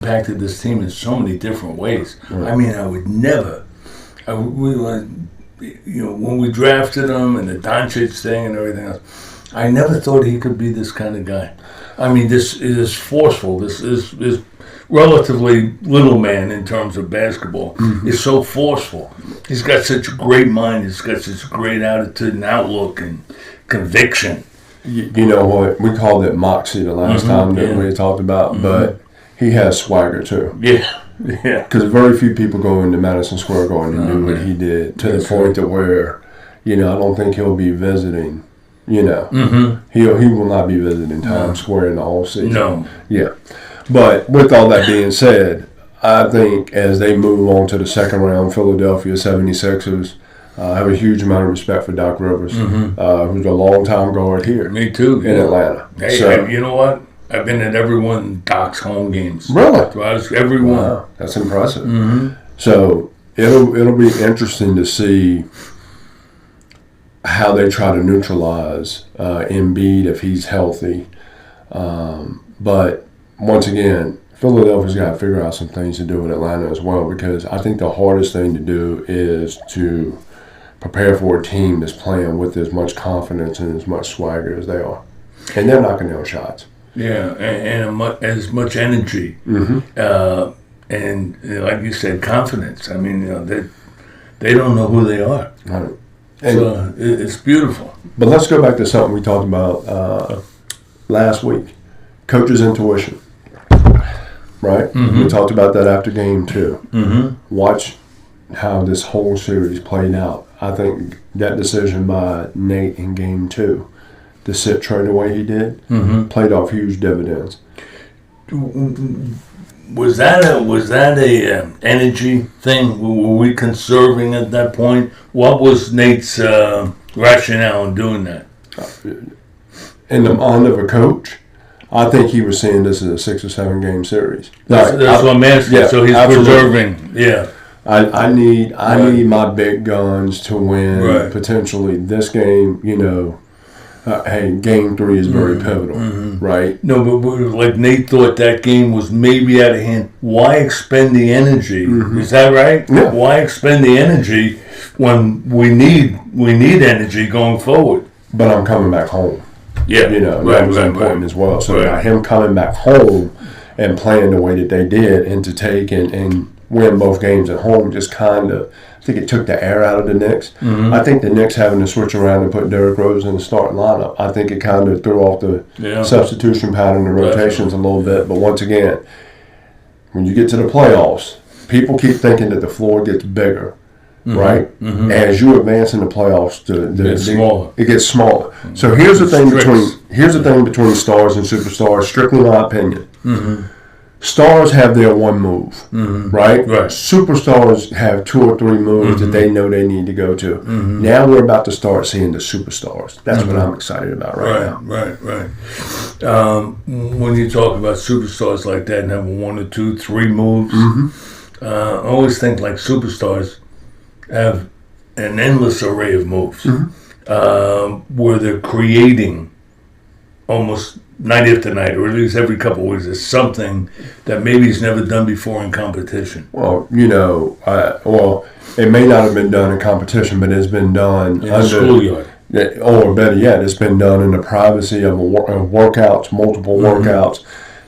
impacted this team in so many different ways. Right. I mean, I would never. When we drafted him and the Doncic thing and everything else, I never thought he could be this kind of guy. I mean, this is forceful. This is relatively little man in terms of basketball. Is so forceful. He's got such a great mind. He's got such a great attitude and outlook and conviction. You know what? We called it moxie the last time that we talked about, but he has swagger too. Yeah. Because very few people go into Madison Square Garden and do what he did to the point to where, I don't think he'll be visiting. He will not be visiting Times Square in the whole season. No. Yeah. But with all that being said, I think as they move on to the second round, Philadelphia 76ers, I have a huge amount of respect for Doc Rivers, who's a long-time guard here. Me too. In Atlanta. Hey, you know what? I've been at every one of Doc's home games. Really? Every one. Wow, that's impressive. So it'll be interesting to see how they try to neutralize Embiid if he's healthy. But once again, Philadelphia's got to figure out some things to do with Atlanta as well, because I think the hardest thing to do is to prepare for a team that's playing with as much confidence and as much swagger as they are. And they're knocking down shots. Yeah, and as much energy. And like you said, confidence. I mean, they don't know who they are. Right. So it's beautiful. But let's go back to something we talked about last week. Coach's intuition. Right? We talked about that after game 2. Watch how this whole series played out. I think that decision by Nate in game 2 to sit Trey the way he did played off huge dividends. Was that a energy thing? Were we conserving at that point? What was Nate's rationale in doing that? In the mind of a coach, I think he was seeing this as a 6 or 7 game series. That's what I'm asking. Yeah, so he's preserving. Yeah. I need my big guns to win potentially this game. Hey, game 3 is very pivotal, right? No, but like Nate thought that game was maybe out of hand. Why expend the energy? Is that right? Yeah. Why expend the energy when we need energy going forward? But I'm coming back home. Yeah, that was important as well. So now him coming back home and playing the way that they did, and to take and win both games at home, just kind of, I think it took the air out of the Knicks. I think the Knicks having to switch around and put Derrick Rose in the starting lineup, I think it kind of threw off the substitution pattern and rotations a little bit. But once again, when you get to the playoffs, people keep thinking that the floor gets bigger, right? As you advance in the playoffs, it gets smaller. So here's the thing between stars and superstars, strictly my opinion. Stars have their one move, right? Superstars have 2 or 3 moves that they know they need to go to. Now we're about to start seeing the superstars. That's what I'm excited about now. Right. When you talk about superstars like that and having 1 or 2, 3 moves, I always think like superstars have an endless array of moves where they're creating almost night after night, or at least every couple of weeks, is something that maybe he's never done before in competition. Well, it may not have been done in competition, but it's been done in the schoolyard. Or better yet, it's been done in the privacy of workouts, multiple workouts.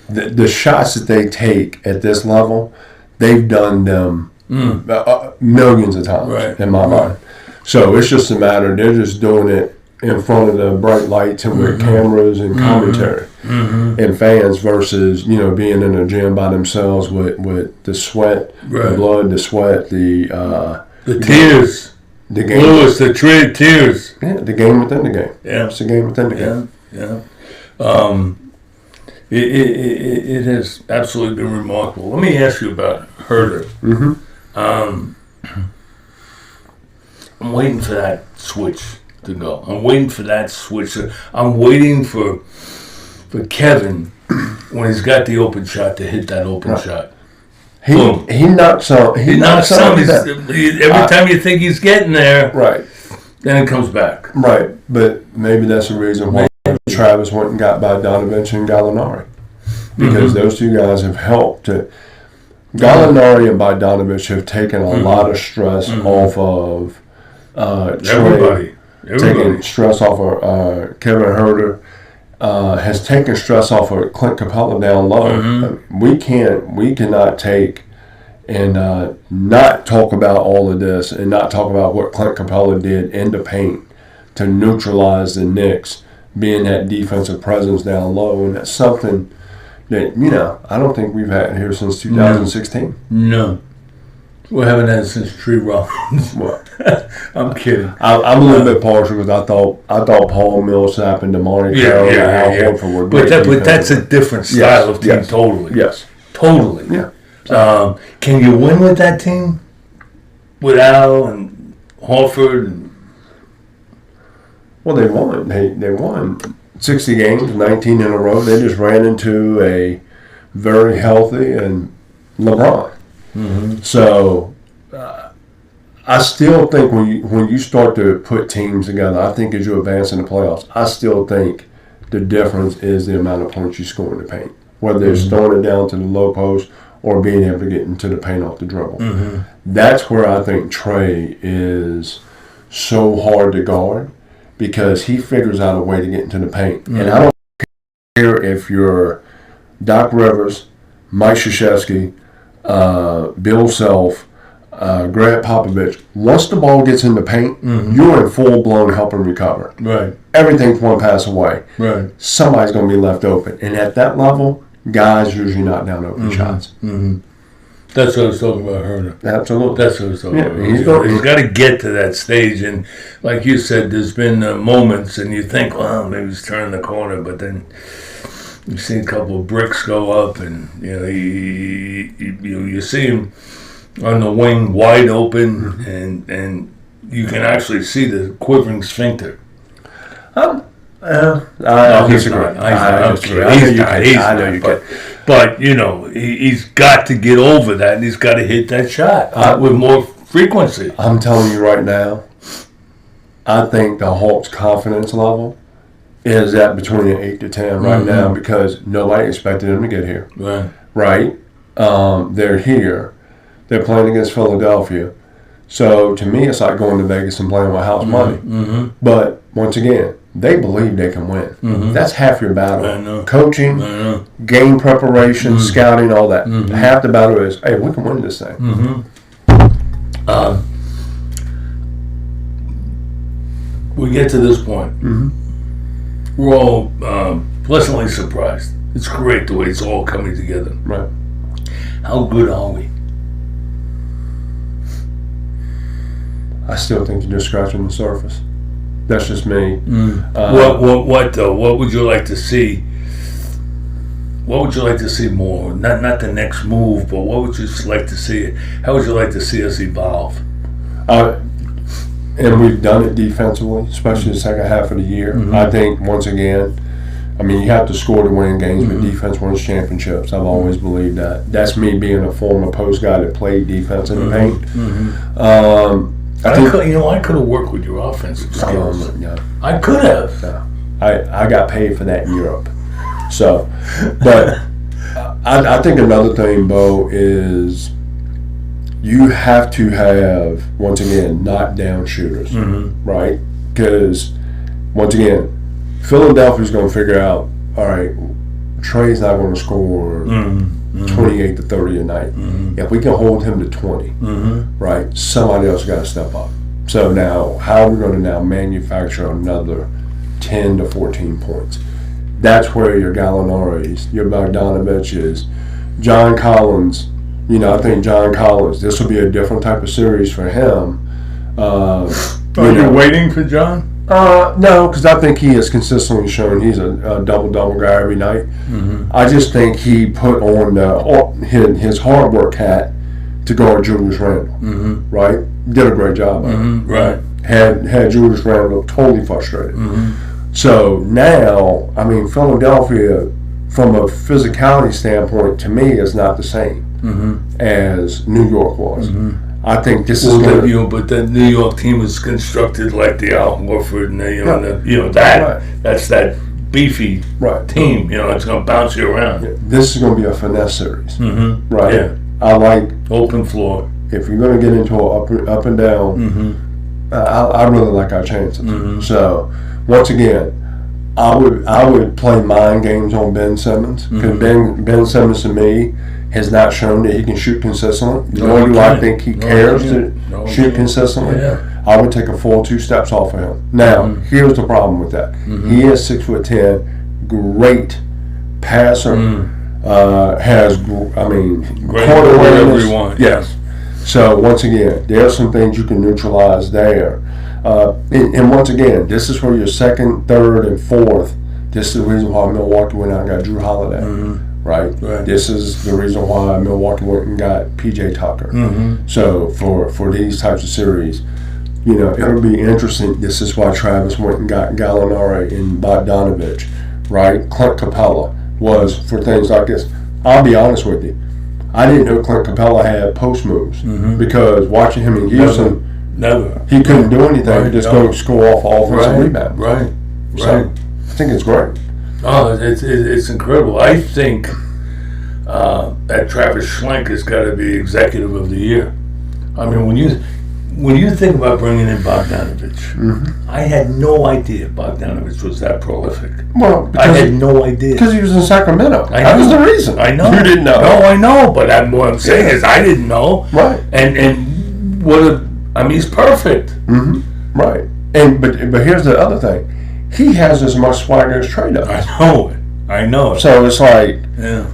The shots that they take at this level, they've done them millions of times in my mind. So it's just a matter, they're just doing it in front of the bright lights and with cameras and commentary and fans versus, being in a gym by themselves with the sweat, the blood, the sweat, the tears. The game. Lewis, the tears. Yeah, the game within the game. Yeah. It's the game within the game. It has absolutely been remarkable. Let me ask you about Herter. I'm waiting for that switch to go. I'm waiting for that switch. I'm waiting for Kevin, when he's got the open shot, to hit that open shot. He knocks some. He knocks some. Every time you think he's getting there, then it comes back. Right, but maybe that's the reason why Travis went and got by Donovan and Gallinari. because those two guys have helped to. Gallinari and Bogdanovich have taken a lot of stress off of Everybody. Taking stress off of Kevin Herter. Has taken stress off of Clint Capella down low. We cannot take and not talk about all of this and not talk about what Clint Capella did in the paint to neutralize the Knicks being that defensive presence down low, and that's something that I don't think we've had here since 2016. No. We haven't had it since Tree Rollins. What? I'm kidding. I'm a little bit partial because I thought Paul Millsap and DeMarre Carroll and Al Horford were great. But that's a different style of team, totally. Yes. Totally. Yeah. Can you win with that team? With Al and Horford? Well, they won. They won 60 games, 19 in a row. They just ran into a very healthy and LeBron. So I still think when you start to put teams together, I think as you advance in the playoffs, I still think the difference is the amount of points you score in the paint, whether it's throwing it down to the low post or being able to get into the paint off the dribble. That's where I think Trey is so hard to guard because he figures out a way to get into the paint. And I don't care if you're Doc Rivers, Mike Krzyzewski, Bill Self, Grant Popovich. Once the ball gets in the paint, you're in full-blown help and recover. Right. Everything's one pass away. Right. Somebody's going to be left open. And at that level, guys usually knock down open shots. That's what I was talking about, Herder. Absolutely. That's what I was talking about. He's got to get to that stage. And like you said, there's been moments, and you think, well, maybe he's turning the corner, but then you see a couple of bricks go up, and you see him on the wing wide open, and you can actually see the quivering sphincter. I disagree. I know you can. But he's got to get over that, and he's got to hit that shot with more frequency. I'm telling you right now, I think the Hawks' confidence level is at between an 8 to 10 right now because nobody expected them to get here. Right? They're here. They're playing against Philadelphia. So, to me, it's like going to Vegas and playing with house money. But, once again, they believe they can win. That's half your battle. I know. Coaching, game preparation, scouting, all that. Half the battle is, hey, we can win this thing. We get to this point. We're all pleasantly surprised. It's great the way it's all coming together. Right. How good are we? I still think you're just scratching the surface. That's just me. What though? What would you like to see? What would you like to see more? Not the next move, but what would you like to see? How would you like to see us evolve? And we've done it defensively, especially the second half of the year. I think once again, you have to score to win games, but defense wins championships. I've always believed that. That's me being a former post guy that played defense in the paint. I could have worked with your offensive skills. I could have. I got paid for that in Europe. So, but I think another thing, Bo, is you have to have, once again, knockdown shooters, right? Because, once again, Philadelphia's going to figure out, all right, Trey's not going to score 28 to 30 a night. If we can hold him to 20, right, somebody else got to step up. So now, how are we going to now manufacture another 10 to 14 points? That's where your Gallinari's, your Bogdanovich's, John Collins. I think John Collins, this will be a different type of series for him. Are you waiting for John? No, because I think he has consistently shown he's a double-double guy every night. I just think he put on his hard work hat to guard Julius Randle, right? Did a great job of it. Right. Had Julius Randle totally frustrated. So now, Philadelphia, from a physicality standpoint, to me, is not the same as New York was. I think this is going to... but the New York team is constructed like the Al Horford and that's that beefy team. You know, it's going to bounce you around. This is going to be a finesse series, right? Yeah. I like open floor. If you're going to get into an up and down, I really like our chances. So once again, I would play mind games on Ben Simmons because Ben Simmons to me has not shown that he can shoot consistently. Nor do I think he cares to shoot consistently. Yeah. I would take a full 2 steps off of him. Now, here's the problem with that. He is 6'10", great passer, has great court awareness. Yes. So once again, there are some things you can neutralize there. And once again, this is where your second, third, and fourth. This is the reason why Milwaukee went out and got Drew Holiday. Right? This is the reason why Milwaukee went and got PJ Tucker. So for these types of series, you know, it'll be interesting. This is why Travis went and got Gallinari and Bogdanovich, right? Clint Capella was for things like this. I'll be honest with you. I didn't know Clint Capella had post moves because watching him in Houston, he couldn't do anything. Just go score off offensive rebound. So I think it's great. Oh, it's incredible. I think that Travis Schlenk has got to be executive of the year. I mean, when you think about bringing in Bogdanovich, I had no idea Bogdanovich was that prolific. Well, I had no idea because he was in Sacramento. That was the reason. I know. You didn't know. No, I know. But what I'm saying is, I didn't know. Right. And he's perfect. Right. But here's the other thing. He has as much swagger as Trey does. I know it. So it's like,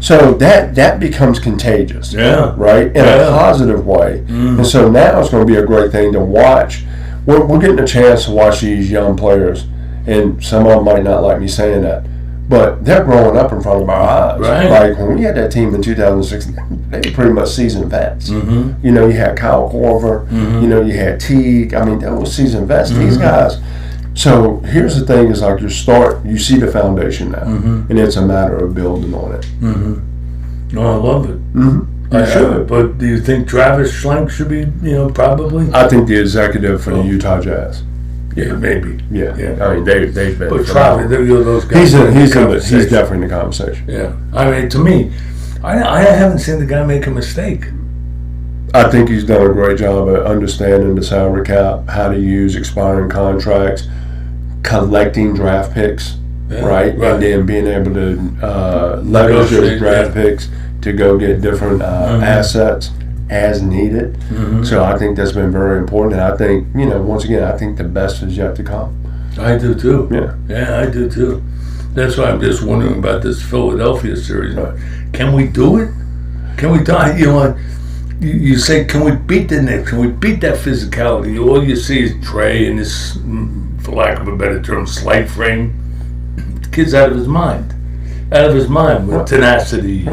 so that becomes contagious. Right? In a positive way. And so now it's going to be a great thing to watch. We're getting a chance to watch these young players, and some of them might not like me saying that, but they're growing up in front of our eyes. Right. Like when we had that team in 2016, they were pretty much seasoned vets. You know, you had Kyle Korver. You know, you had Teague. I mean, they were seasoned vets. These guys. So here's the thing: is like you see the foundation now, and it's a matter of building on it. No, I love it. I should. But do you think Travis Schlenk should be? You know, probably. I think the executive for the Utah Jazz. Yeah, maybe. Yeah. I mean, they've been. But Travis, those guys. He's definitely in the conversation. Yeah. I mean, to me, I haven't seen the guy make a mistake. I think he's done a great job at understanding the salary cap, how to use expiring contracts, collecting draft picks, right? And then being able to leverage those draft picks to go get different assets as needed. So I think that's been very important. And I think, you know, once again, I think the best is yet to come. I do too. Yeah, I do too. That's why I'm just wondering about this Philadelphia series. Right. Can we do it? Can we die? You know, you say, can we beat the Knicks? Can we beat that physicality? All you see is Trey and this, for lack of a better term, slight frame. The kid's out of his mind. With tenacity.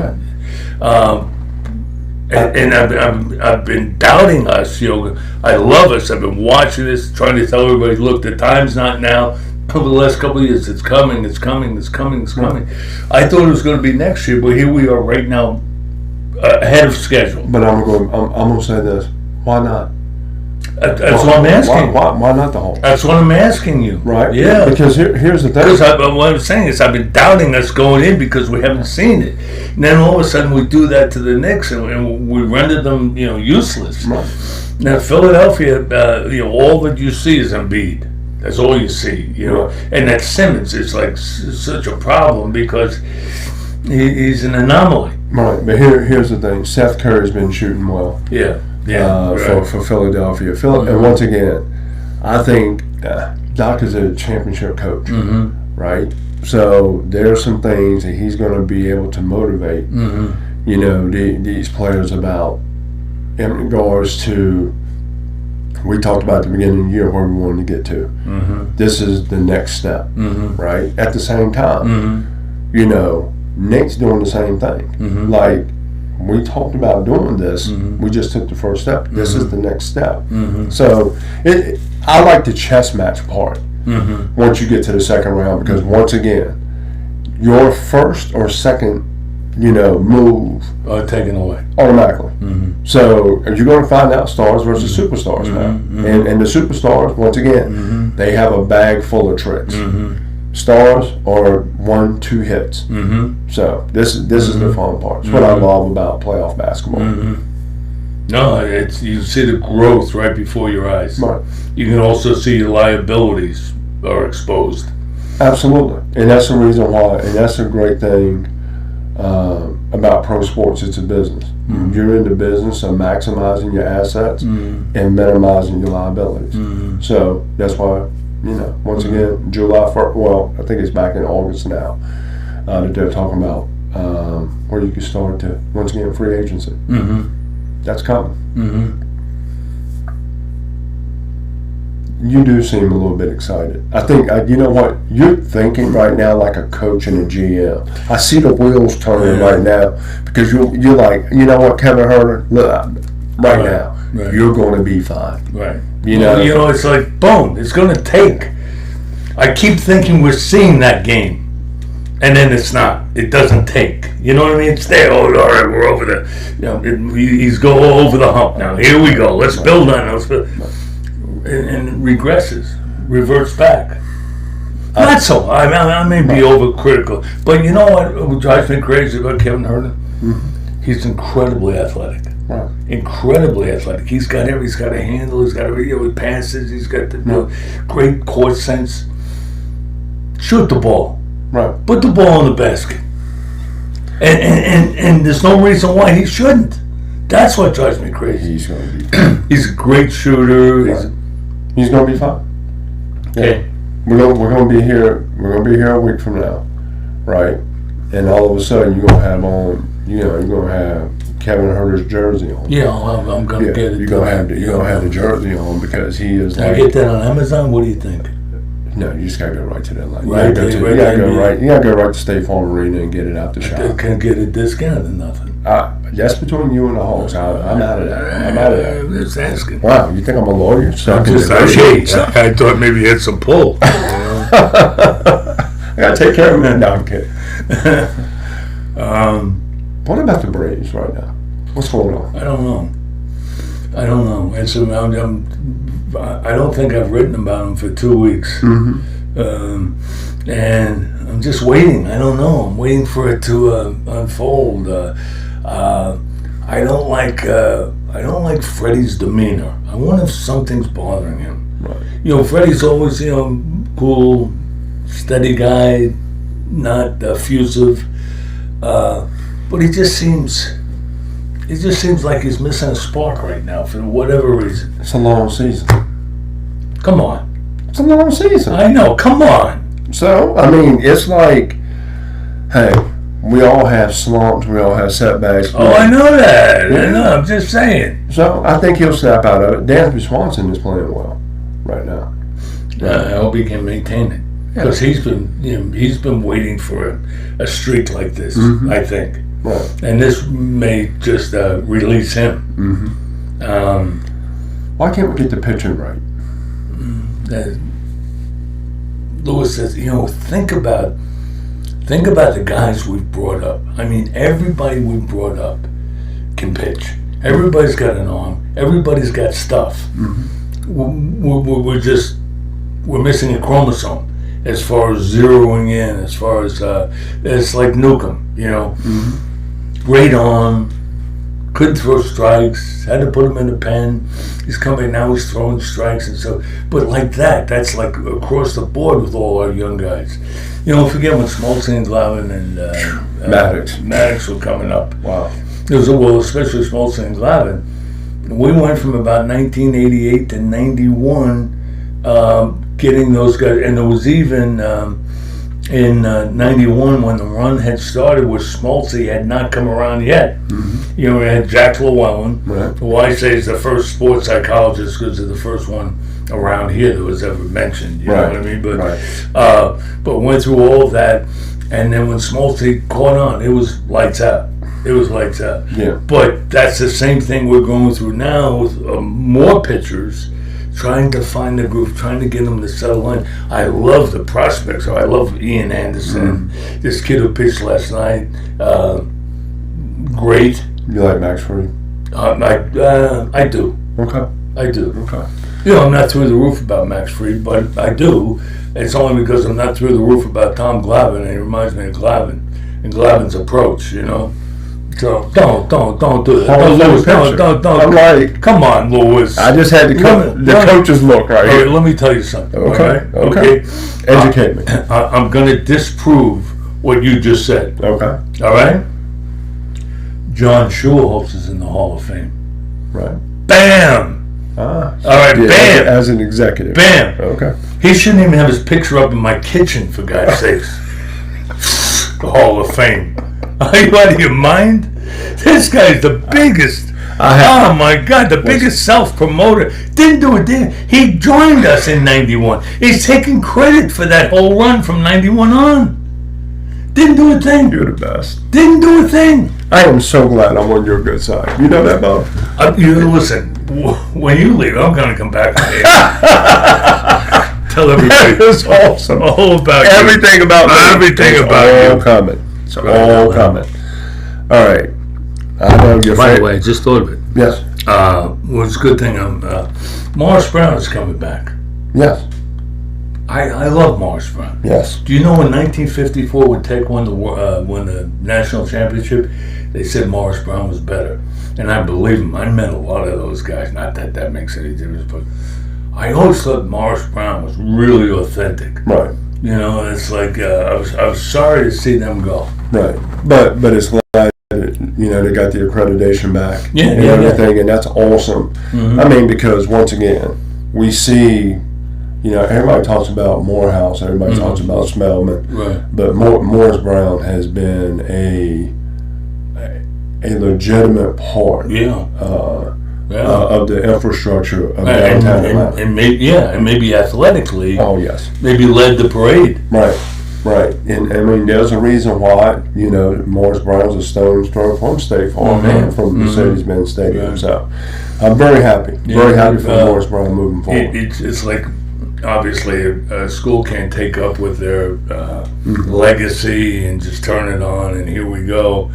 And I've been doubting us. You know, I love us. I've been watching this, trying to tell everybody, look, the time's not now. Over the last couple of years, it's coming. I thought it was going to be next year, but here we are right now, ahead of schedule. But I'm going to say this. Why not? That's what I'm asking. Why not the whole? That's what I'm asking you. Right. Yeah. Because here's the thing. Because what I'm saying is I've been doubting us going in because we haven't seen it. And then all of a sudden we do that to the Knicks and we render them, you know, useless. Right. Now Philadelphia, you know, all that you see is Embiid. That's all you see, you know. Right. And that Simmons is like such a problem because he's an anomaly. Right. But here's the thing. Seth Curry's been shooting well. For Philadelphia. And once again, I think Doc is a championship coach, right? So there are some things that he's going to be able to motivate, you know, these players about in regards to, we talked about at the beginning of the year where we wanted to get to. This is the next step, right? At the same time, you know, Nate's doing the same thing. Like, we talked about doing this. We just took the first step. This is the next step. So I like the chess match part once you get to the second round, because once again, your first or second, you know, move taken away automatically. So you're going to find out stars versus superstars now, and the superstars, once again, they have a bag full of tricks. stars or 1-2 hits. Mm-hmm. So this is the fun part. It's what I love about playoff basketball. Mm-hmm. No, you see the growth right before your eyes. Right. You can also see your liabilities are exposed. Absolutely, and that's the reason why, and that's a great thing about pro sports. It's a business. Mm-hmm. You're in the business of maximizing your assets and minimizing your liabilities. Mm-hmm. So that's why, once again, July 1st, well, I think it's back in August now, that they're talking about where you can start to, once again, free agency. Mm-hmm. That's coming. Mm-hmm. You do seem a little bit excited. I think, you know what, you're thinking right now like a coach and a GM. I see the wheels turning right now because you're like, you know what, Kevin Herter, look, right now, you're going to be fine. Right. It's like, boom, it's going to take. I keep thinking we're seeing that game, and then it's not. It doesn't take. You know what I mean? It's there. Oh, all right, we're over there. He's go over the hump now. Here we go. Let's build on it. And regresses, reverts back. Not so. I may be overcritical, but you know what drives me crazy about Kevin Herter? Mm-hmm. He's incredibly athletic. Right. Incredibly athletic. He's got a handle. He's got he passes. He's got the great court sense. Shoot the ball. Right. Put the ball in the basket. And there's no reason why he shouldn't. That's what drives me crazy. He's going to be. He's a great shooter. Right. He's going to be fine. Okay. We're going to be here. We're going to be here a week from now, right? And all of a sudden, you're going to have on. You're going to have Kevin Herter's jersey on. Yeah, I'm going to get it. You're going to have the jersey on because he is. I get that on Amazon. What do you think? No, you just got to go right to that line. Right. You got to go right to State Farm Arena and get it out the shop. I can't get a discount or nothing. That's between you and the Hawks. I'm out of that. I'm just asking. Wow, you think I'm a lawyer? I thought maybe you had some pull. I got to take care of him. No, I'm kidding. What about the Braves right now? What's going on? I don't know. I don't think I've written about them for 2 weeks. Mm-hmm. And I'm just waiting. I don't know. I'm waiting for it to unfold. I don't like Freddie's demeanor. I wonder if something's bothering him. Right. Freddie's always cool, steady guy, not effusive, but he just seems like he's missing a spark right now for whatever reason. It's a long season. Come on. It's a long season. I know. Come on. So, I mean, it's like, hey, we all have slumps. We all have setbacks. Oh, I know that. Yeah. I know. I'm just saying. So, I think he'll snap out of it. Dansby Swanson is playing well right now. I hope he can maintain it because he's been waiting for a streak like this. Mm-hmm. I think. Right. And this may just release him. Mm-hmm. Why can't we get the pitching right? Lewis says, think about the guys we've brought up. I mean, everybody we've brought up can pitch. Everybody's got an arm. Everybody's got stuff. Mm-hmm. We're missing a chromosome as far as zeroing in, as far as it's like Newcomb, Mm-hmm. Great arm, couldn't throw strikes, had to put him in the pen. He's coming now, he's throwing strikes and so. But like that's like across the board with all our young guys. Forget when Smoltz and Glavin and Maddox were coming up. Wow. Especially Smoltz and Glavin. We went from about 1988 to 91 getting those guys, and there was even in 91 when the run had started where Smoltz had not come around yet. Mm-hmm. We had Jack Llewellyn, who I say is the first sports psychologist because they're the first one around here that was ever mentioned. You know what I mean? But went through all of that, and then when Smoltz caught on, it was lights out. Yeah. But that's the same thing we're going through now with more pitchers trying to find the groove, trying to get them to settle in. I love the prospects. I love Ian Anderson, this kid who pitched last night. Great. You like Max Fried? I do. Okay. I do. Okay. I'm not through the roof about Max Fried, but I do. It's only because I'm not through the roof about Tom Glavine, and it reminds me of Glavine and Glavine's approach, So don't do that. Don't. I'm like, come on, Lewis. I just had to come. The coach's look right here. Let me tell you something. Okay. Educate me. I'm going to disprove what you just said. Okay. All right. John Schulerholtz is in the Hall of Fame. Right. Bam. All right. Bam. As an executive. Bam. Okay. He shouldn't even have his picture up in my kitchen, for God's sakes. The Hall of Fame. Are you out of your mind? This guy's the biggest. Oh my God, the biggest self-promoter. Didn't do a damn. He joined us in '91. He's taking credit for that whole run from '91 on. Didn't do a thing. You're the best. Didn't do a thing. I am so glad I'm on your good side. You know that, Bob? Listen, when you leave, I'm going to come back here. Tell everybody. That is awesome. All about everything you. About me. Everything about all you. Coming. It's all coming. All right. I know you're. By the way, just thought of it. Yes. Well, it's a good thing Morris Brown is coming back. Yes. I love Morris Brown. Yes. Do you know in 1954 when Tech won the national championship, they said Morris Brown was better, and I believe him. I met a lot of those guys. Not that makes any difference, but I always thought Morris Brown was really authentic. Right. It's like I was sorry to see them go. Right. But it's glad that, they got the accreditation back. Yeah. And everything, and that's awesome. Mm-hmm. I mean, because once again, we see. Everybody talks about Morehouse, everybody talks about Spellman, right. But Morris Brown has been a legitimate part of the infrastructure of downtown Atlanta. And maybe athletically. Oh, yes. Maybe led the parade. Right. And I mean, there's a reason why, Morris Brown's a stone's throw from State Farm and from Mercedes-Benz Stadium. Right. So I'm very happy. Very happy for Morris Brown moving forward. It's like, obviously, a school can't take up with their legacy and just turn it on and here we go,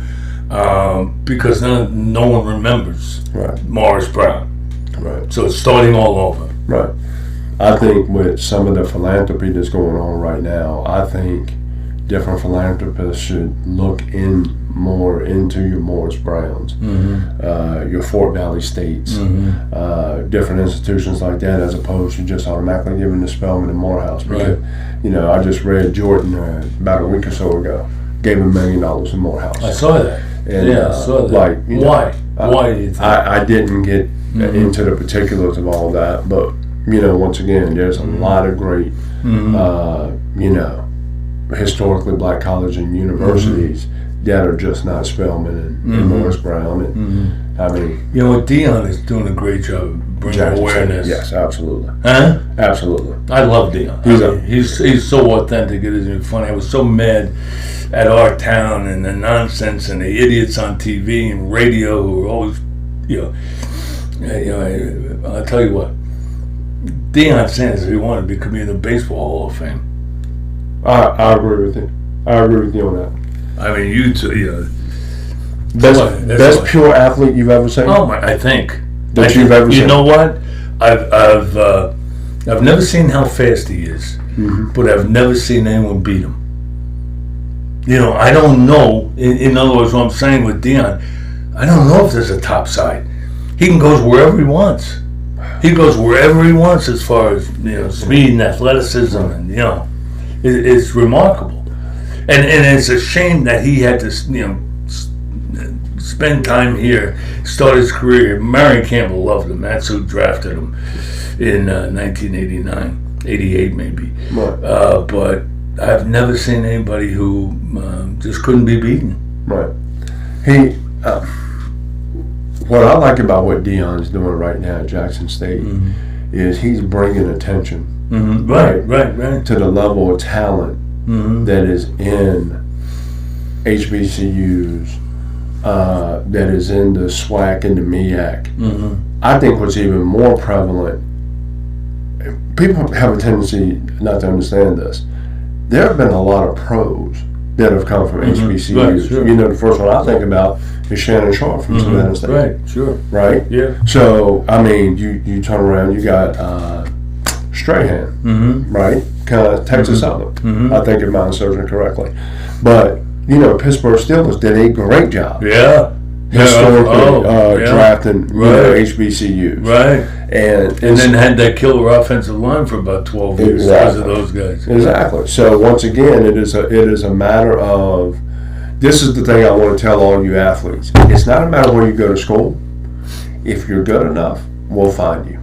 because no one remembers Morris Brown. Right. So it's starting all over. Right. I think with some of the philanthropy that's going on right now, I think different philanthropists should look more into your Morris Browns, your Fort Valley States, different institutions like that, as opposed to just automatically giving to Spellman and Morehouse. Because, I just read Jordan about a week or so ago gave $1 million to Morehouse. I saw that. And, I saw that. Why? Why do you think? I didn't get into the particulars of all that, but once again, there's a lot of great, historically black colleges and universities that are just not Spellman and Morris Brown. And I mean, Deion is doing a great job of bringing awareness. Yes, absolutely. Huh? Absolutely. I love Deion. He's so authentic. It is funny. I was so mad at our town and the nonsense and the idiots on TV and radio who are always, I'll tell you what. Deion Sanders, if he wanted to become in the Baseball Hall of Fame. I agree with you. I agree with you on that. I mean, you two, best pure athlete you've ever seen. Oh my! I think you've ever seen. You know what? I've never seen how fast he is, but I've never seen anyone beat him. I don't know. In other words, what I'm saying with Deion, I don't know if there's a top side. He can go wherever he wants. He goes wherever he wants as far as speed and athleticism, and it's remarkable. And it's a shame that he had to spend time here, start his career. Marion Campbell loved him. That's who drafted him in 1989, 88 maybe. Right. But I've never seen anybody who just couldn't be beaten. Right. What I like about what Deion's doing right now at Jackson State is he's bringing attention right to the level of talent that is in HBCUs, that is in the SWAC and the MEAC. I think what's even more prevalent, people have a tendency not to understand this. There have been a lot of pros that have come from HBCUs. Right, sure. You know, the first one I think about is Shannon Sharp from Savannah State. Right, sure. Right? Yeah. So, I mean, you turn around, you got Strahan, right? Kind of Texas Southern, I think, if I'm serving correctly. But, you know, Pittsburgh Steelers did a great job. Yeah. Historically, drafting HBCUs. Right. And then had that killer offensive line for about 12 years because of those guys. Exactly. So once again, it is a matter of, this is the thing I want to tell all you athletes. It's not a matter where you go to school. If you're good enough, we'll find you.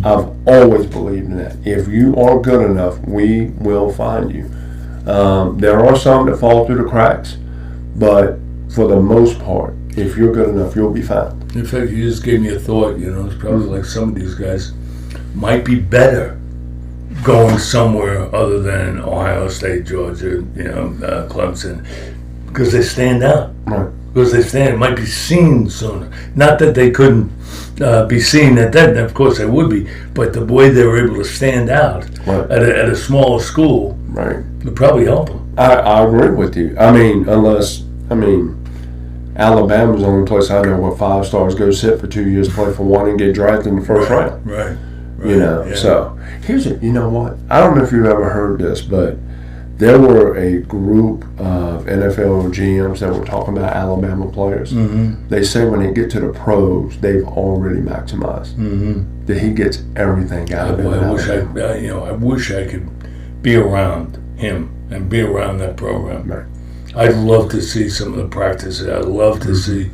I've always believed in that. If you are good enough, we will find you. There are some that fall through the cracks, but for the most part, if you're good enough, you'll be found. In fact, you just gave me a thought. You know, it's probably like some of these guys might be better going somewhere other than Ohio State, Georgia, Clemson, because they stand out. Right. Because they might be seen sooner. Not that they couldn't be seen at that. Of course, they would be. But the way they were able to stand out at a smaller school would probably help them. I agree with you. Alabama's the only place I know where 5 stars go sit for 2 years, play for one, and get drafted in the first round. Right. You know, so here's it. You know what? I don't know if you've ever heard this, but there were a group of NFL GMs that were talking about Alabama players. They say when they get to the pros, they've already maximized. That he gets everything out of it. I wish I could be around him and be around that program. Right. I'd love to see some of the practices. I'd love to see.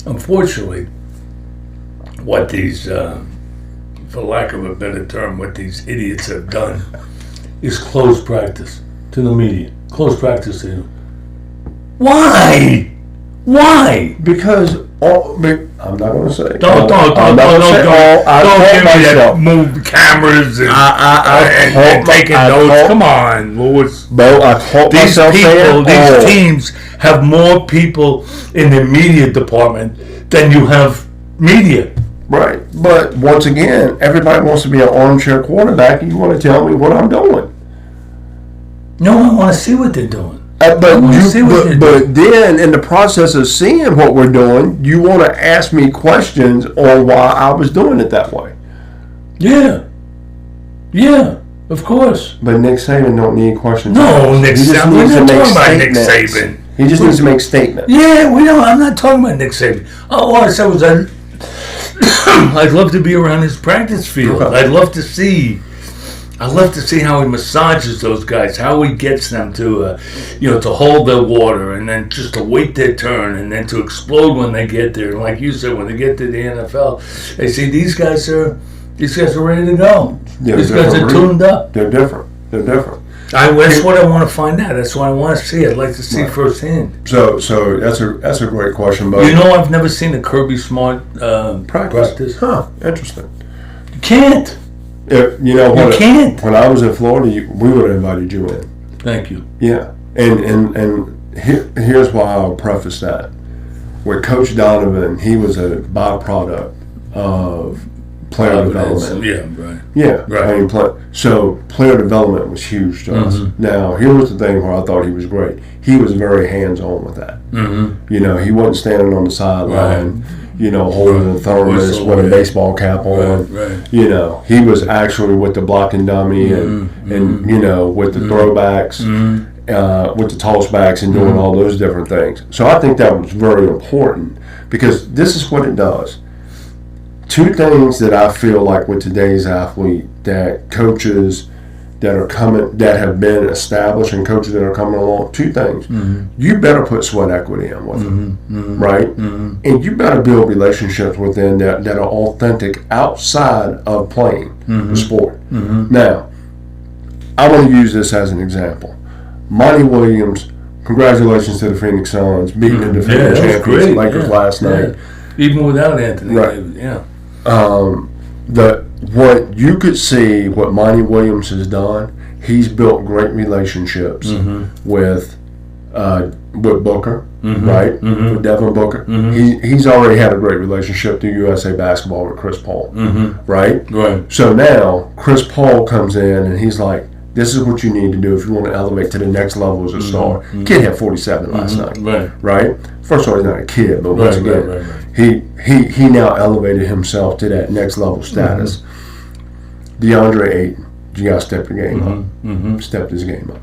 Unfortunately, what these, for lack of a better term, what these idiots have done is close practice to the media. Close practice to them. Why? Because I'm not going to say. Don't give me that. Move cameras and taking notes. Come on, Lewis. Bo, I caught myself saying these teams have more people in the media department than you have media. Right, but once again, everybody wants to be an armchair quarterback, and you want to tell me what I'm doing. No, I want to see what they're doing. But then, in the process of seeing what we're doing, you want to ask me questions on why I was doing it that way. Yeah, of course. But Nick Saban don't need questions. No, Nick Saban. We're not talking about Nick Saban. He just needs to make statements. Yeah, we don't. I'm not talking about Nick Saban. All I said was I'd love to be around his practice field. Okay. I'd love to see how he massages those guys, how he gets them to, to hold their water and then just to wait their turn and then to explode when they get there. And like you said, when they get to the NFL, they see these guys are ready to go. These guys are tuned up. They're different. That's what I want to find out. That's what I want to see. I'd like to see firsthand. So that's a great question, but I've never seen a Kirby Smart practice. Huh? Interesting. You can't. You can't. When I was in Florida, we would have invited you in. Thank you. Yeah, and here's why I'll preface that. With Coach Donovan, he was a byproduct of player development. Yeah, right. Yeah, right. I mean, so player development was huge to us. Now, here was the thing where I thought he was great. He was very hands-on with that. He wasn't standing on the sideline. Holding a thermos with a baseball cap on. Right. He was actually with the blocking dummy and with the throwbacks, with the tossbacks and doing all those different things. So I think that was very important because this is what it does. Two things that I feel like with today's athlete that coaches that have been established and coaches that are coming along, two things. You better put sweat equity in with them, right? And you better build relationships with them that are authentic outside of playing the sport. Now, I want to use this as an example. Monty Williams, congratulations to the Phoenix Suns, beating the defending champions Lakers last night. Even without Anthony. Right. What you could see, what Monty Williams has done, he's built great relationships with Booker, right? With Devin Booker. He's already had a great relationship through USA Basketball with Chris Paul, right? Right. So now Chris Paul comes in and he's like, This is what you need to do if you want to elevate to the next level as a star. Kid had 47 last night, right? First of all, he's not a kid, but once again, he now elevated himself to that next level status. DeAndre Ayton, you got to step your game up. Stepped his game up,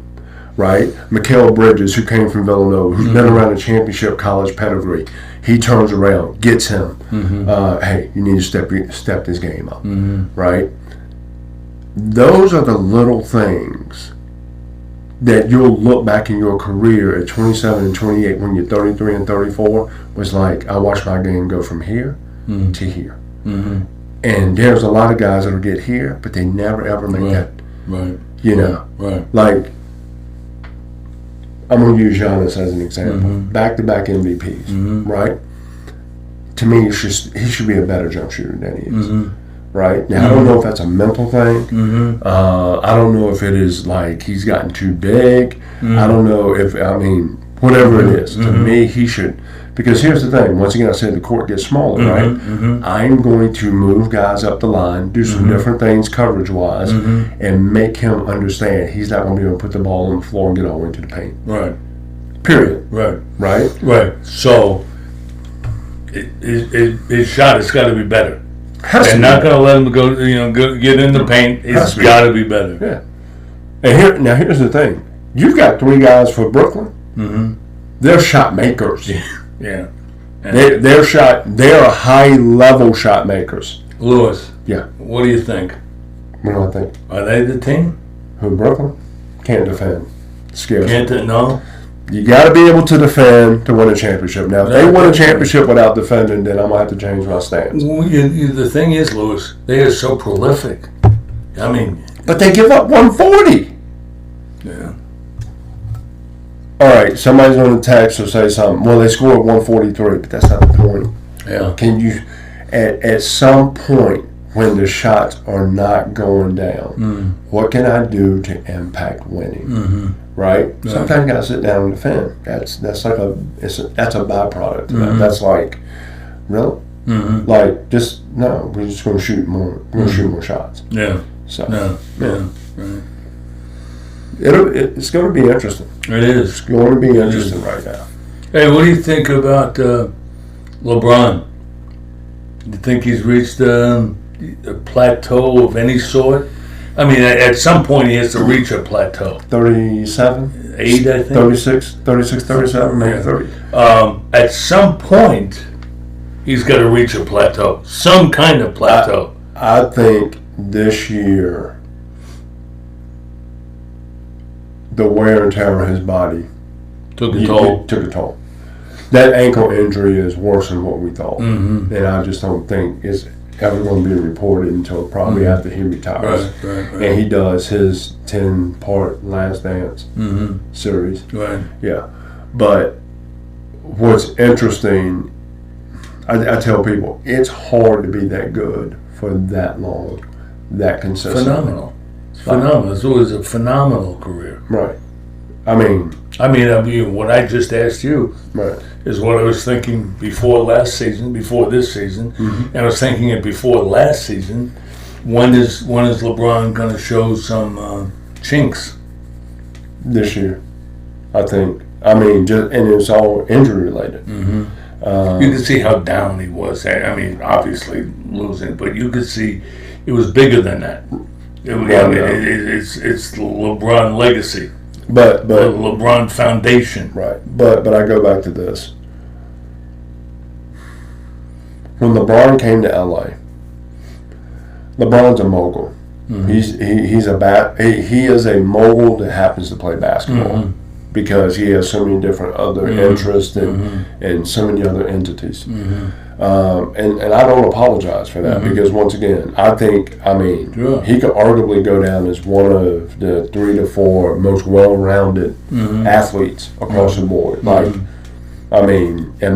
right? Mikal Bridges, who came from Villanova, who's been around a championship college pedigree, he turns around, gets him. Hey, you need to step this game up, right? Those are the little things that you'll look back in your career at 27 and 28 when you're 33 and 34 was like, I watched my game go from here to here. And there's a lot of guys that'll get here, but they never ever make that. You know, like, I'm going to use Giannis as an example. Back-to-back MVPs, right? To me, he should be a better jump shooter than he is. Right? Now, I don't know if that's a mental thing. I don't know if it is like he's gotten too big. I don't know if, whatever it is. To me, he should. Because here's the thing. Once again, I said the court gets smaller, right? I'm going to move guys up the line, do some different things coverage-wise, and make him understand he's not going to be able to put the ball on the floor and get all the way to the paint. Right. Period. Right. So, his shot has got to be better. They're not going to let him go get in the paint. It's got to be better. Yeah. And here's the thing. You've got 3 guys for Brooklyn. They're shot makers. Yeah. They're high-level shot makers. Lewis. Yeah. What do you think? What do I think? Are they the team? Who, Brooklyn? Can't defend. Scares me. No? You got to be able to defend to win a championship. Now, if they win a championship without defending, then I'm going to have to change my stance. Well, the thing is, Lewis, they are so prolific. But they give up 140. Yeah. All right, somebody's going to text or say something. Well, they scored 143, but that's not the point. Yeah. Can you, at some point, when the shots are not going down, what can I do to impact winning? Right? Sometimes you got to sit down and defend. That's like that's a byproduct of that. That's like, really? Like, just no. We're just going to shoot more. We're going to shoot more shots. Yeah. So Right. It's going to be interesting. It is. It's going to be interesting right now. Hey, what do you think about LeBron? Do you think he's reached a plateau of any sort? At some point he has to reach a plateau. 37? 8, I think? 36, 37, maybe 30. At some point, he's got to reach a plateau. Some kind of plateau. I think this year, the wear and tear on his body took a toll. Took a toll. That ankle injury is worse than what we thought. And I just don't think it's ever going to be reported until probably after he retires. Right. And he does his 10-part Last Dance series. Right. Yeah. But what's interesting, I tell people, it's hard to be that good for that long, that consistent. Phenomenal. It's always a phenomenal career. Right. What I just asked you is what I was thinking before this season, and I was thinking it before last season. When is LeBron going to show some chinks? This year, I think. And it's all injury related. You could see how down he was. Obviously losing, but you could see it was bigger than that. It's the LeBron legacy. But the LeBron Foundation. Right. But I go back to this. When LeBron came to LA, LeBron's a mogul. He is a mogul that happens to play basketball because he has so many different other interests and so many other entities. And I don't apologize for that because once again, I think, he could arguably go down as one of the 3 to 4 most well-rounded athletes across the board. In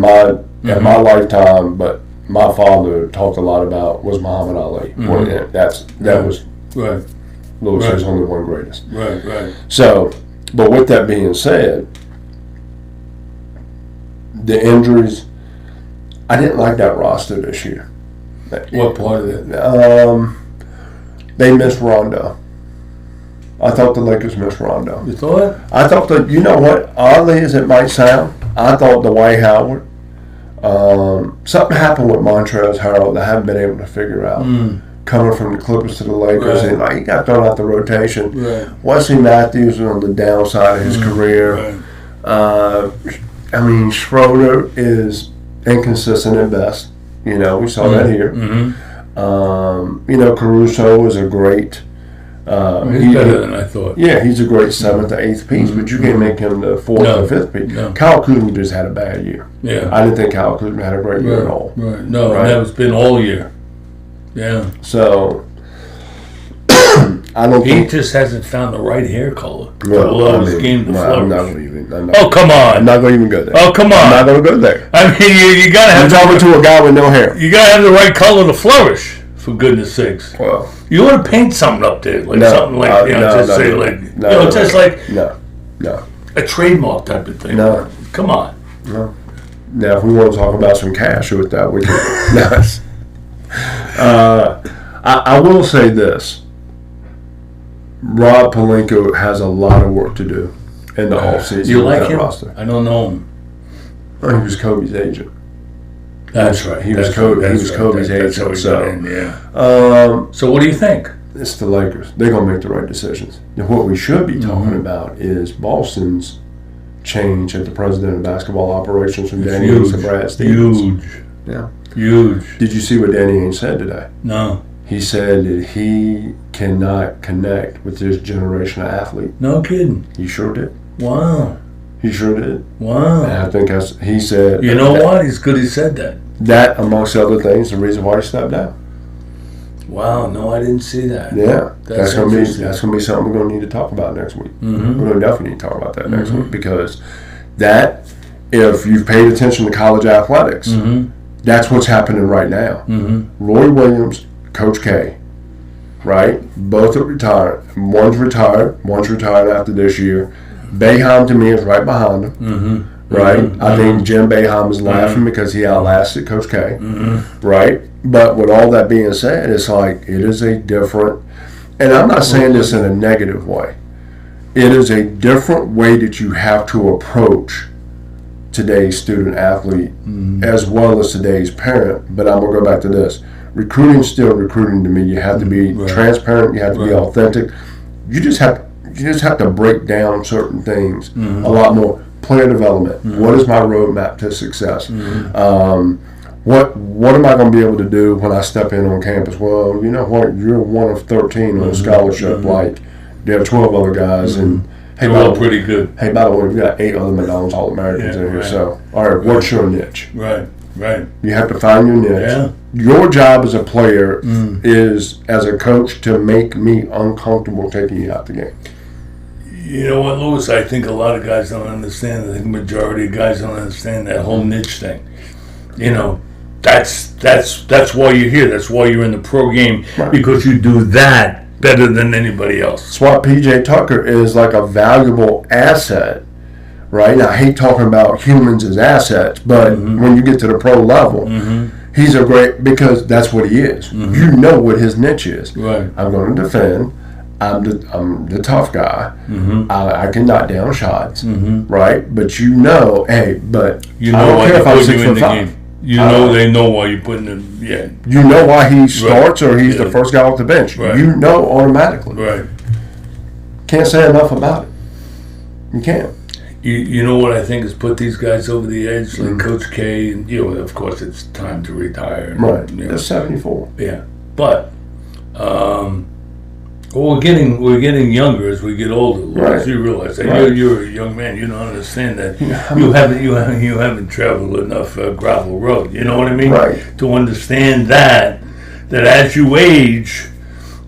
my lifetime, but my father talked a lot about was Muhammad Ali. That was Lewis is only one greatest. Right. So, but with that being said, the injuries, I didn't like that roster this year. What part of it? They missed Rondo. I thought the Lakers missed Rondo. You thought? I thought that, you know what, oddly as it might sound, I thought Dwight Howard, something happened with Montrezl Harrell that I haven't been able to figure out. Coming from the Clippers to the Lakers, Right. and like, he got thrown out the rotation. Right. Wesley Matthews was on the downside of his career. Right. I mean, Schroeder is inconsistent at best. You know, we saw that here. You know, Caruso is a great. He's better than I thought. Yeah, he's a great 7th or 8th piece, but you can't make him the 4th or 5th piece. No. Kyle Kuzma just had a bad year. Yeah. I didn't think Kyle Kuzma had a great year at all. Right. No, Right. that's been all year. Yeah. So, I don't He think. just hasn't found the right hair color to Well, allow I his mean, game to well, flourish. I'm not going to even. Oh, come on. I'm not going to even go there. Oh, come I'm not on. going to go there. I mean, you gotta I'm have talking to a guy with no hair. you gotta have the right color to flourish. For goodness sakes, Well, you want to paint something up there, like no, something like just say like just like no, a trademark type of thing. No. Come on. no. Now, if we want to talk about some cash with that, we can. Nice. I will say this. Rob Pelinka has a lot of work to do in the offseason. You like with that him? roster. I don't know him. He was Kobe's agent. That's right. He was Kobe's agent. That's So, yeah. So what do you think? it's the Lakers. They're going to make the right decisions. Now, what we should be talking about is Boston's change at the president of basketball operations from Danny Ainge to Brad Stevens. Huge. Yeah. Huge. Did you see what Danny Ainge said today? No. He said that he cannot connect with this generation of athlete. No kidding. He sure did. Wow. He sure did. Wow. And I think he said. You know what? He's good he said that. That, amongst other things, the reason why he stepped down. Wow, no, I didn't see that. Yeah, That's gonna be interesting. something we're gonna need to talk about next week. Mm-hmm. We're gonna definitely need to talk about that next week because that, if you've paid attention to college athletics, that's what's happening right now. Roy Williams, Coach K, right? Both are retired. One's retired after this year. Boeheim to me is right behind him. Right? I think Jim Boeheim is laughing because he outlasted Coach K. Right? But with all that being said, it's like it is a different, and I'm not saying this in a negative way. It is a different way that you have to approach today's student athlete as well as today's parent. But I'm going to go back to this. Recruiting's still recruiting to me. You have to be transparent. You have to be authentic. You just have to break down certain things a lot more. Player development. What is my roadmap to success? What am I going to be able to do when I step in on campus? Well, you know what? You're one of 13 on a scholarship. Like there are 12 other guys, and hey, they're all pretty good. Hey, by the way, we got 8 other McDonald's All-Americans in here. Right. So, all right, what's your niche? Right. You have to find your niche. Yeah. Your job as a player is, as a coach, to make me uncomfortable taking you out the game. You know what, Louis? I think a lot of guys don't understand. I think the majority of guys don't understand that whole niche thing. You know, that's why you're here. That's why you're in the pro game, because you do that better than anybody else. That's why P.J. Tucker is like a valuable asset, right? Now, I hate talking about humans as assets, but when you get to the pro level, he's a great, because that's what he is. You know what his niche is. Right. I'm going to defend. I'm the tough guy. I can knock down shots, right? But you know, hey, but You know I don't why care they if I'm put 6 you in foot the 5. game. You know they know why you're putting him. Yeah. You know why he starts or he's the Yeah. first guy off the bench. Right. You know automatically. Right. Can't say enough about it. You can't. You know what I think has put these guys over the edge, like Coach K, and of course it's time to retire. And, Right. you know, That's 74. yeah, but well, we're getting younger as we get older. Right. You realize that Right. you're a young man. You don't understand that you haven't traveled enough gravel road. You know what I mean? Right. To understand that as you age,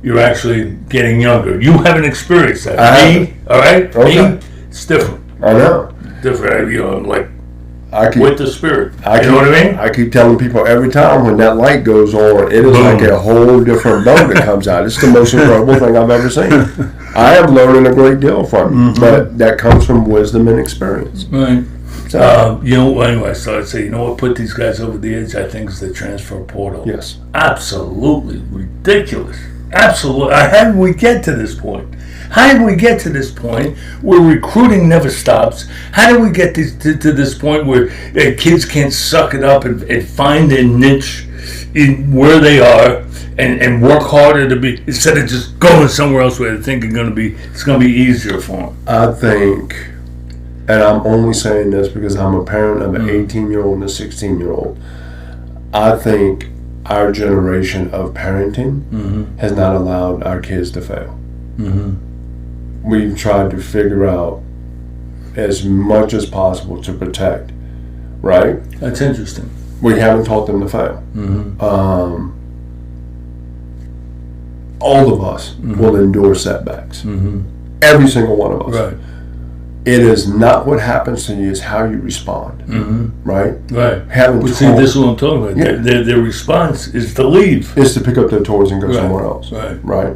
you're actually getting younger. You haven't experienced that. Me, all right? Okay. Me, it's different. I know. Different. You know, like I keep, with the spirit. I You know what I mean? I keep telling people every time when that light goes on, it is like a whole different boat that comes out. It's the most incredible thing I've ever seen. I am learning a great deal from it, but that comes from wisdom and experience. Right. So, Anyway, so I'd say, you know what put these guys over the edge, I think, is the transfer portal. yes. Absolutely ridiculous. Absolutely. How did we get to this point? How did we get to this point where recruiting never stops? How did we get to this point where kids can't suck it up and find their niche in where they are and work harder to be, instead of just going somewhere else where they think it's going to be easier for them? I think, and I'm only saying this because I'm a parent of an 18-year-old and a 16-year-old, I think our generation of parenting has not allowed our kids to fail. We've tried to figure out as much as possible to protect, right? That's interesting. We haven't taught them to fail. All of us will endure setbacks. Every single one of us. Right. It is not what happens to you, it's how you respond. Right? Right. But see, this is what I'm talking about. Yeah. Their response is to leave. Is to pick up their toys and go somewhere else. Right.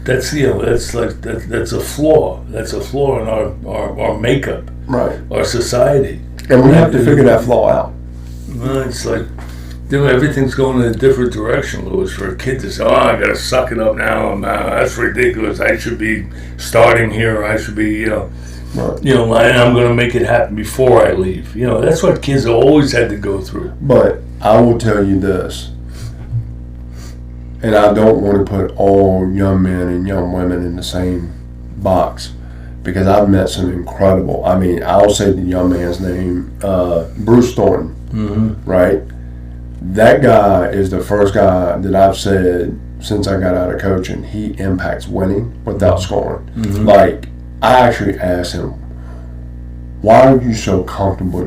That's that's a flaw. That's a flaw in our makeup. Right. Our society. And we have to figure that flaw out. Well, it's like, everything's going in a different direction, Louis. For a kid to say, I got to suck it up now. That's ridiculous. I should be starting here. I should be, Right. I'm going to make it happen before I leave. That's what kids always had to go through. But I will tell you this, and I don't want to put all young men and young women in the same box, because I've met some incredible, I'll say the young man's name, Bruce Thornton, right? That guy is the first guy that I've said since I got out of coaching, he impacts winning without scoring. Like, I actually asked him, why are you so comfortable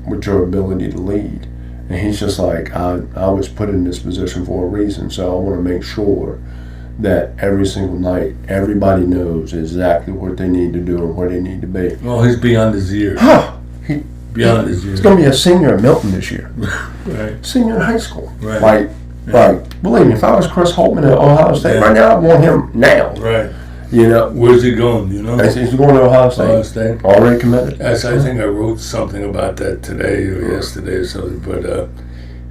with your ability to lead? And he's just like, I was put in this position for a reason, so I want to make sure that every single night everybody knows exactly what they need to do and where they need to be. Well, he's beyond his years. Beyond his years. He's going to be a senior at Milton this year. Right. Senior in high school. Right. Like, believe me, if I was Chris Holtman at Ohio State right now, I'd want him now. Right. Where's he going? He's going to Ohio State. Ohio State. Already committed. I think I wrote something about that today or yesterday or something. But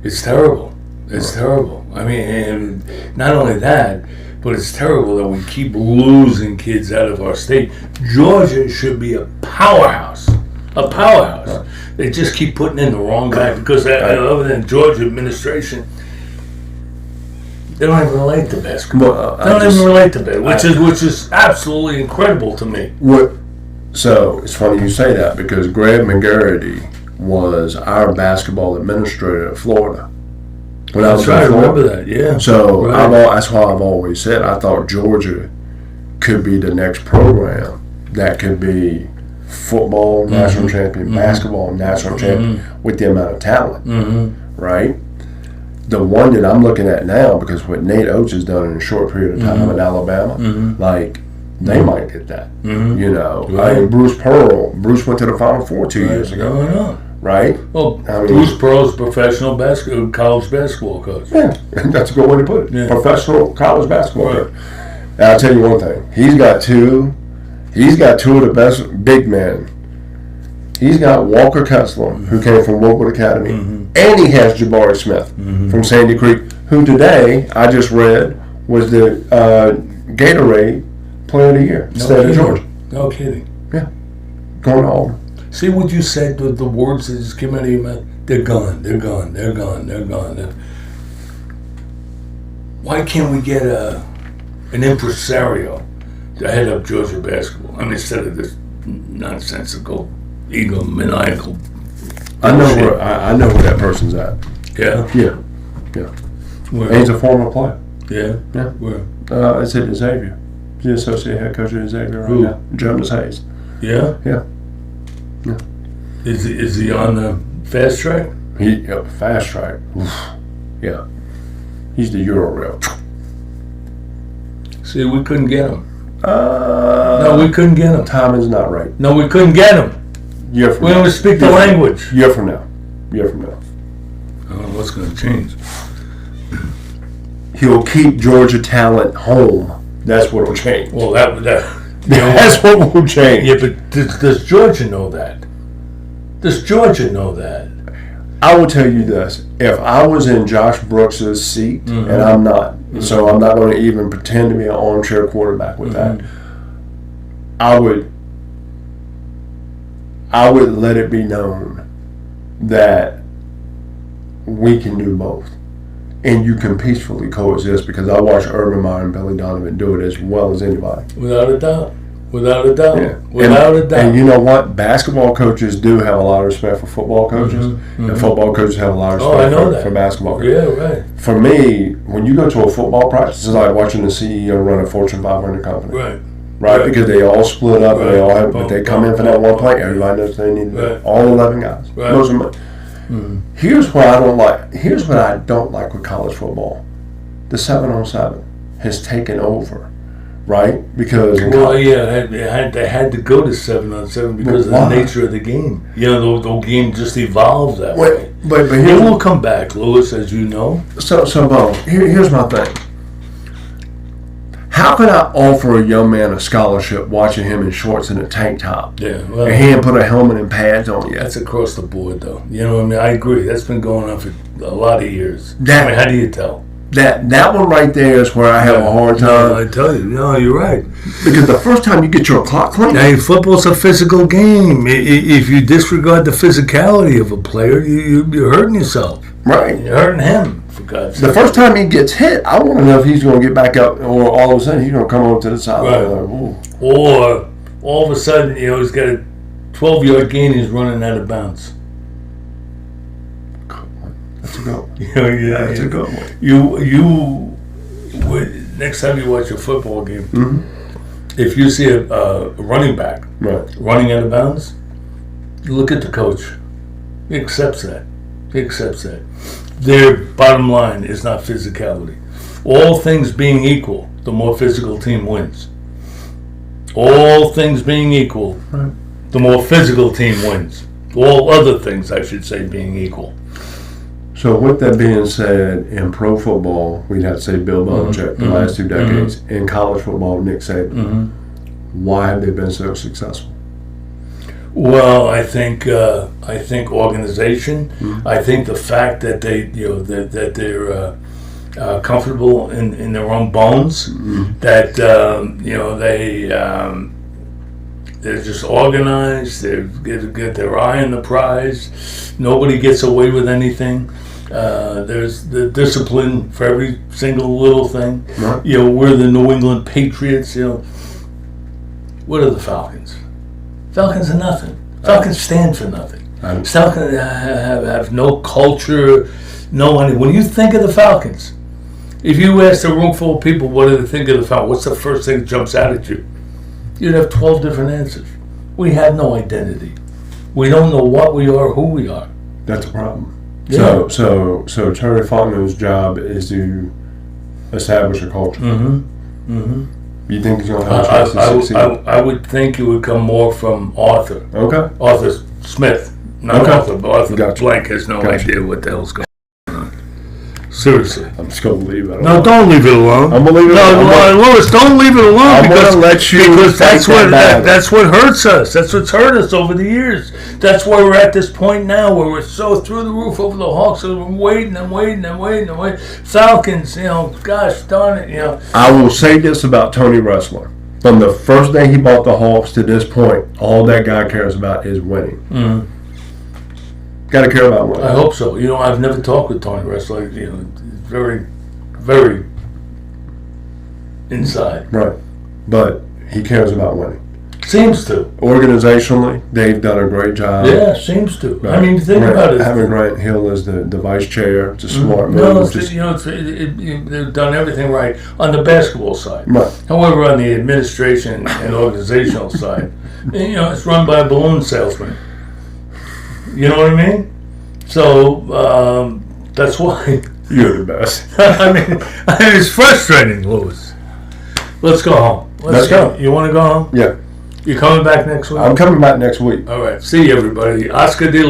it's terrible. It's terrible. And not only that, but it's terrible that we keep losing kids out of our state. Georgia should be a powerhouse. A powerhouse. Right. They just keep putting in the wrong guy because other than Georgia administration, they don't even relate to basketball. They don't even relate to basketball, which is absolutely incredible to me. So it's funny you say that, because Greg McGarity was our basketball administrator at Florida. When I was I remember that. Yeah. So that's why I've always said I thought Georgia could be the next program that could be football national champion, basketball national champion, with the amount of talent, right? The one that I'm looking at now, because what Nate Oates has done in a short period of time in Alabama, like, they might get that. Right. Bruce went to the Final Four 2 years ago. Right? Well, Bruce Pearl's a professional college basketball coach. Yeah, that's a good way to put it. Yeah. Professional college basketball coach. And I'll tell you one thing. He's got two of the best big men. He's got Walker Kessler, who came from Woodward Academy, and he has Jabari Smith from Sandy Creek, who today, I just read, was the Gatorade Player of the Year, State of Georgia. No kidding. Yeah. Going to Auburn. See what you said, the words that just came out of your mouth? They're gone. Why can't we get an impresario to head up Georgia basketball? Instead of this nonsensical, egomaniacal. I know where that person's at. Yeah? Yeah. Where? He's a former player. Yeah? Where? It's at Xavier. He's the associate head coach at Xavier right now. Jonas Hayes. Yeah? Yeah. Is he on the fast track? Fast track. Oof. Yeah. He's the Euro rail. See, we couldn't get him. No, we couldn't get him. Timing's not right. No, we couldn't get him. We don't speak the language. Year from now. I don't know what's going to change. He'll keep Georgia talent home. That's what will change. Well, that's what will change. Yeah, but does Georgia know that? Does Georgia know that? I will tell you this: if I was in Josh Brooks's seat, and I'm not, so I'm not going to even pretend to be an armchair quarterback with that. I would let it be known that we can do both, and you can peacefully coexist. Because I watched Urban Meyer and Billy Donovan do it as well as anybody. Without a doubt. Without a doubt. Yeah. Without a doubt. And you know what? Basketball coaches do have a lot of respect for football coaches, and football coaches have a lot of respect for basketball coaches. Yeah, right. For me, when you go to a football practice, it's like watching the CEO run a Fortune 500 company. Right, because they all split up and they all have, but they come in for that one play. Everybody knows they need all 11 guys. Most of them. Here's what I don't like. Here's what I don't like with college football. The 7-on-7 has taken over, right? Because they had to go to 7-on-7 because of the nature of the game. You know, the game just evolved that way. But it will come back, Lewis, as you know. So Beau, here's my thing. How could I offer a young man a scholarship watching him in shorts and a tank top? Yeah, well, and he ain't put a helmet and pads on yet? That's across the board, though. You know what I mean? I agree. That's been going on for a lot of years. How do you tell? That one right there is where I have a hard time. No, I tell you. No, you're right. Because the first time you get your clock clean. Hey, football's a physical game. If you disregard the physicality of a player, you're hurting yourself. Right. You're hurting him. For God's sake. The first time he gets hit, I want to know if he's going to get back up, or all of a sudden he's going to come over to the sideline. Right. Or all of a sudden, he's got a 12-yard gain. He's running out of bounds. That's a good one. That's a good one. You next time you watch a football game, if you see a running back running out of bounds, look at the coach. He accepts that. Their bottom line is not physicality. All things being equal, the more physical team wins. All things being equal, the more physical team wins. All other things, I should say, being equal. So with that being said, in pro football, we'd have to say Bill Belichick, the last 2 decades. In college football, Nick Saban. Why have they been so successful? Well, I think organization. I think the fact that they, that they're comfortable in their own bones. That they're just organized. They get their eye on the prize. Nobody gets away with anything. There's the discipline for every single little thing. We're the New England Patriots. What are the Falcons? Falcons are nothing. Falcons stand for nothing. Falcons have no culture, no money. When you think of the Falcons, if you ask a room full of people what do they think of the Falcons, what's the first thing that jumps out at you? You'd have 12 different answers. We have no identity. We don't know what we are, who we are. That's a problem. Yeah. So Terry Fontenot's job is to establish a culture. You think he's going to have a chance to succeed? I would think it would come more from Arthur. Okay. Arthur Smith. Not Arthur, but Arthur Blank has no idea what the hell's going on. Seriously. I'm just going to leave it alone. No, don't leave it alone. I'm going to leave it alone. Lewis, don't leave it alone. I'm going to let you. Because that's what hurts us. That's what's hurt us over the years. That's why we're at this point now where we're so through the roof over the Hawks. So we're waiting. Falcons, gosh darn it, I will say this about Tony Ressler. From the first day he bought the Hawks to this point, all that guy cares about is winning. Got to care about winning. I hope so. I've never talked with Tony Ressler. Very, very inside. Right. But he cares about winning. Seems to. Organizationally, they've done a great job. Yeah, seems to. Right. I mean, think about it. Having Grant Hill as the vice chair, it's a smart move. They've done everything right on the basketball side. Right. However, on the administration and organizational side, it's run by a balloon salesman. You know what I mean? So that's why. You're the best. I mean, it's frustrating, Lewis. Let's go home. Let's go. You want to go home? Yeah. You coming back next week? I'm coming back next week. All right. See you, everybody. Oscar de